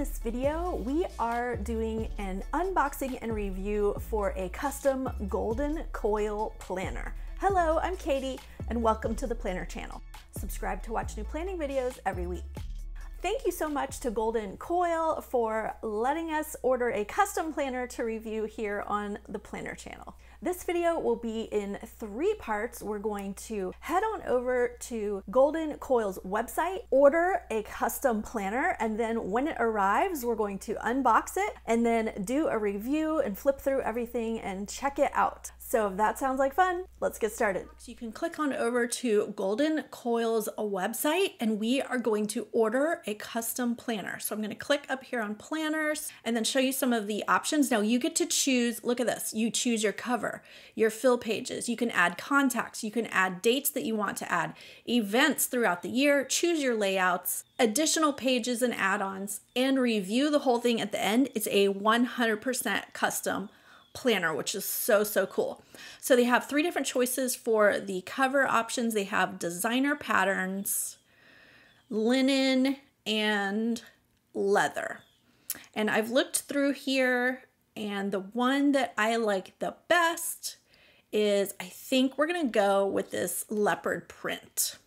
this video, we are doing an unboxing and review for a custom Golden Coil planner. Hello, I'm Katie, and welcome to the Planner channel. Subscribe to watch new planning videos every week. Thank you so much to Golden Coil for letting us order a custom planner to review here on the Planner channel. This video will be in 3 parts. We're going to head on over to Golden Coil's website, order a custom planner, and then when it arrives, we're going to unbox it and then do a review and flip through everything and check it out. So if that sounds like fun, let's get started. So you can click on over to Golden Coil's website and we are going to order a custom planner. So I'm going to click up here on planners and then show you some of the options. Now you get to choose, look at this, you choose your cover, your fill pages, you can add contacts, you can add dates that you want to add, events throughout the year, choose your layouts, additional pages and add-ons, and review the whole thing at the end. It's a 100% custom planner, which is so cool. So they have 3 different choices for the cover options. They have designer patterns, linen, and leather. And I've looked through here, and the one that I like the best is, I think we're gonna go with this leopard print.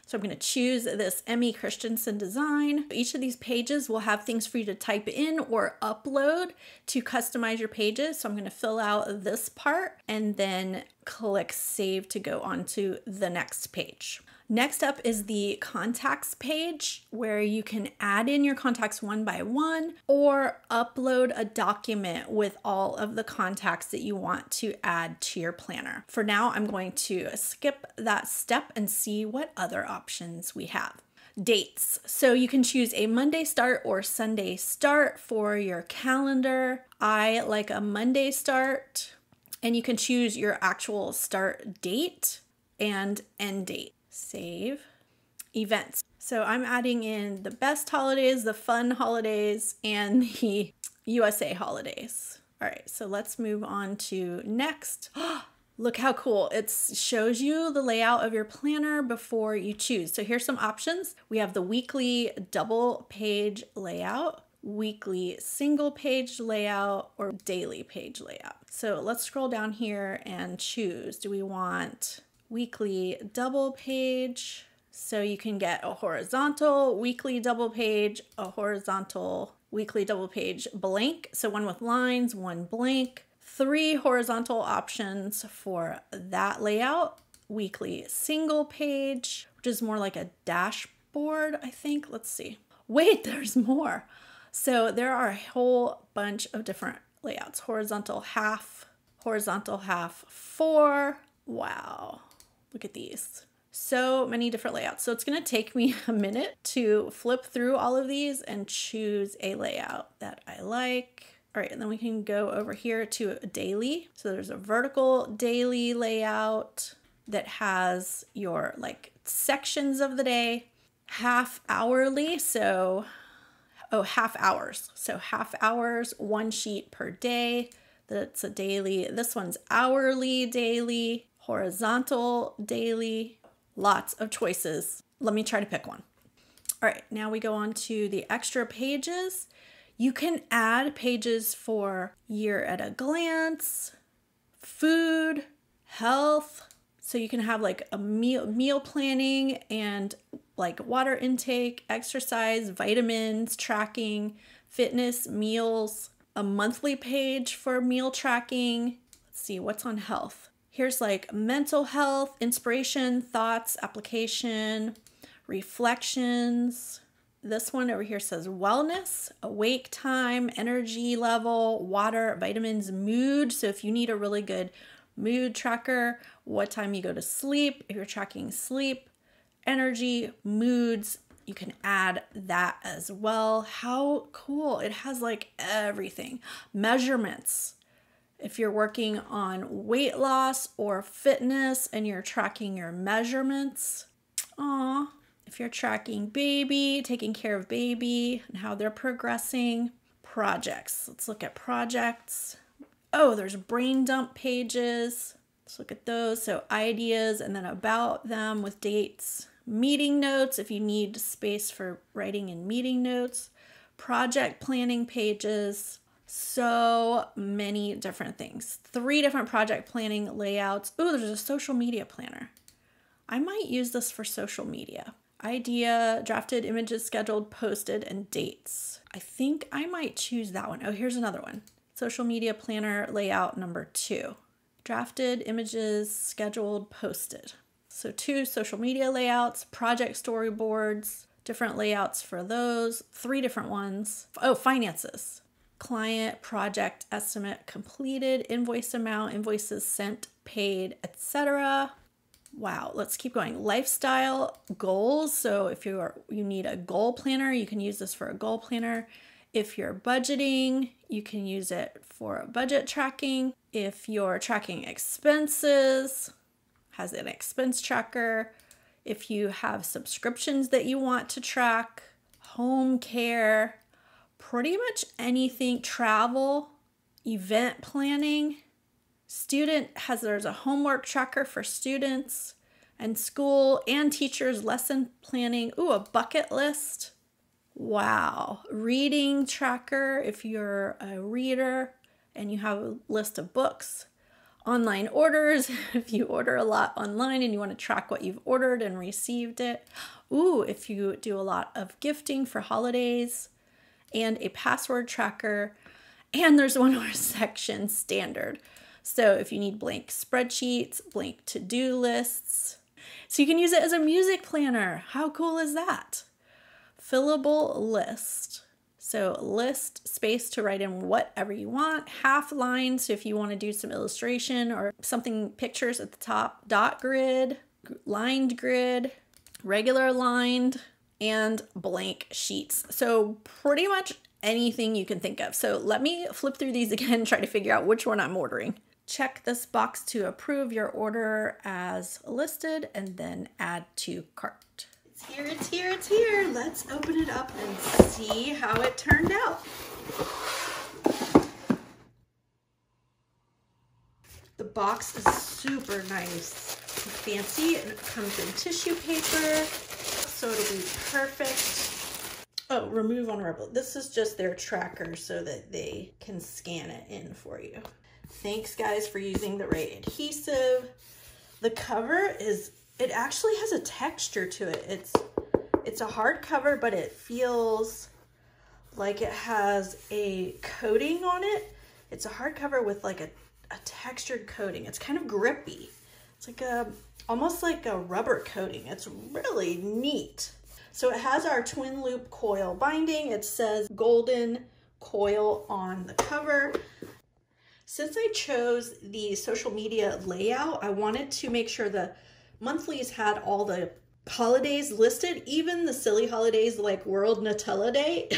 So I'm going to choose this Emmy Christensen design. Each of these pages will have things for you to type in or upload to customize your pages. So I'm going to fill out this part and then click save to go on to the next page. Next up is the contacts page where you can add in your contacts one by one or upload a document with all of the contacts that you want to add to your planner. For now, I'm going to skip that step and see what other options we have. Dates. So you can choose a Monday start or Sunday start for your calendar. I like a Monday start, and you can choose your actual start date and end date. Save. Events. So I'm adding in the best holidays, the fun holidays, and the USA holidays. All right, so let's move on to next. Look how cool. It shows you the layout of your planner before you choose. So here's some options. We have the weekly double page layout, weekly single page layout, or daily page layout. So let's scroll down here and choose. Do we want weekly double page? So you can get a horizontal weekly double page, a horizontal weekly double page blank. So one with lines, one blank. 3 horizontal options for that layout. Weekly single page, which is more like a dashboard, I think. Let's see. Wait, there's more. So there are a whole bunch of different layouts. Horizontal half 4. Wow. Look at these. So many different layouts. So it's going to take me a minute to flip through all of these and choose a layout that I like. All right, and then we can go over here to a daily. So there's a vertical daily layout that has your like sections of the day, half hourly. So, half hours. So half hours, 1 sheet per day. That's a daily. This one's hourly daily. Horizontal daily, lots of choices. Let me try to pick one. All right, now we go on to the extra pages. You can add pages for year at a glance, food, health. So you can have like a meal planning and like water intake, exercise, vitamins, tracking, fitness, meals, a monthly page for meal tracking. Let's see what's on health. Here's like mental health, inspiration, thoughts, application, reflections. This one over here says wellness, awake time, energy level, water, vitamins, mood. So if you need a really good mood tracker, what time you go to sleep, if you're tracking sleep, energy, moods, you can add that as well. How cool. It has like everything. Measurements. If you're working on weight loss or fitness and you're tracking your measurements. Aw. If you're tracking baby, taking care of baby and how they're progressing. Projects. Let's look at projects. Oh, there's brain dump pages. Let's look at those. So ideas and then about them with dates. Meeting notes if you need space for writing in meeting notes. project planning pages, so many different things. 3 different project planning layouts. Oh, there's a social media planner. I might use this for social media. Idea, drafted images, scheduled, posted, and dates. I think I might choose that one. Oh, here's another one. Social media planner layout number 2. Drafted images, scheduled, posted. So 2 social media layouts, project storyboards, different layouts for those, 3 different ones. Oh, finances. Client, project, estimate, completed, invoice amount, invoices sent, paid, etc. Wow, let's keep going. Lifestyle goals. So if you need a goal planner, you can use this for a goal planner. If you're budgeting, you can use it for budget tracking. If you're tracking expenses, has an expense tracker. If you have subscriptions that you want to track, home care, pretty much anything, travel, event planning. There's a homework tracker for students and school and teachers, lesson planning. Ooh, a bucket list. Wow. Reading tracker if you're a reader and you have a list of books. Online orders if you order a lot online and you want to track what you've ordered and received it. Ooh, if you do a lot of gifting for holidays. And a password tracker. And there's one more section, standard. So if you need blank spreadsheets, blank to-do lists. So you can use it as a music planner. How cool is that? Fillable list. So list space to write in whatever you want. Half line, so if you want to do some illustration or something, pictures at the top. Dot grid, lined grid, regular lined, and blank sheets. So pretty much anything you can think of. So let me flip through these again and try to figure out which one I'm ordering. Check this box to approve your order as listed and then add to cart. It's here, it's here, it's here. Let's open it up and see how it turned out. The box is super nice and fancy, and it comes in tissue paper. So it'll be perfect. Oh, remove unwrapple. This is just their tracker so that they can scan it in for you. Thanks guys for using the right adhesive. The cover it actually has a texture to it. It's a hard cover, but it feels like it has a coating on it. It's a hard cover with like a textured coating. It's kind of grippy. It's like almost like a rubber coating. It's really neat. So it has our twin loop coil binding. It says Golden Coil on the cover. Since I chose the social media layout, I wanted to make sure the monthlies had all the holidays listed, even the silly holidays like World Nutella Day,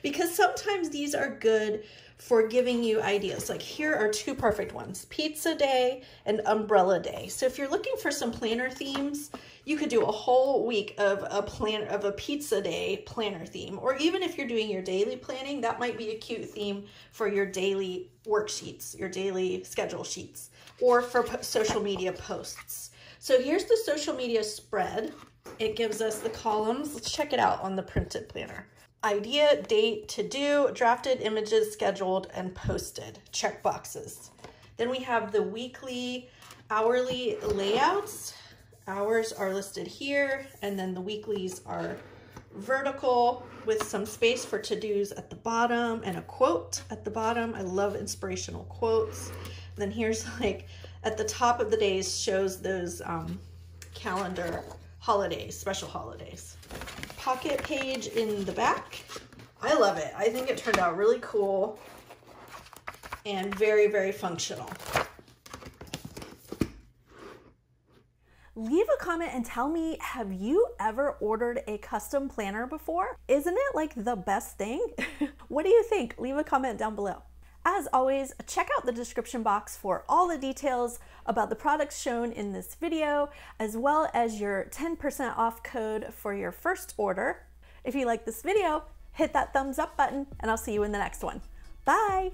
because sometimes these are good for giving you ideas. Like here are 2 perfect ones, Pizza Day and Umbrella Day. So if you're looking for some planner themes, you could do a whole week of a Pizza Day planner theme. Or even if you're doing your daily planning, that might be a cute theme for your daily worksheets, your daily schedule sheets, or for social media posts. So here's the social media spread. It gives us the columns. Let's check it out on the printed planner. Idea, date, to do, drafted images, scheduled, and posted. Check boxes. Then we have the weekly, hourly layouts. Hours are listed here, and then the weeklies are vertical with some space for to-dos at the bottom and a quote at the bottom. I love inspirational quotes. And then here's like at the top of the days shows those calendar holidays, special holidays. Pocket page in the back. I love it. I think it turned out really cool and very, very functional. Leave a comment and tell me, have you ever ordered a custom planner before? Isn't it like the best thing? What do you think? Leave a comment down below. As always, check out the description box for all the details about the products shown in this video, as well as your 10% off code for your first order. If you like this video, hit that thumbs up button, and I'll see you in the next one. Bye!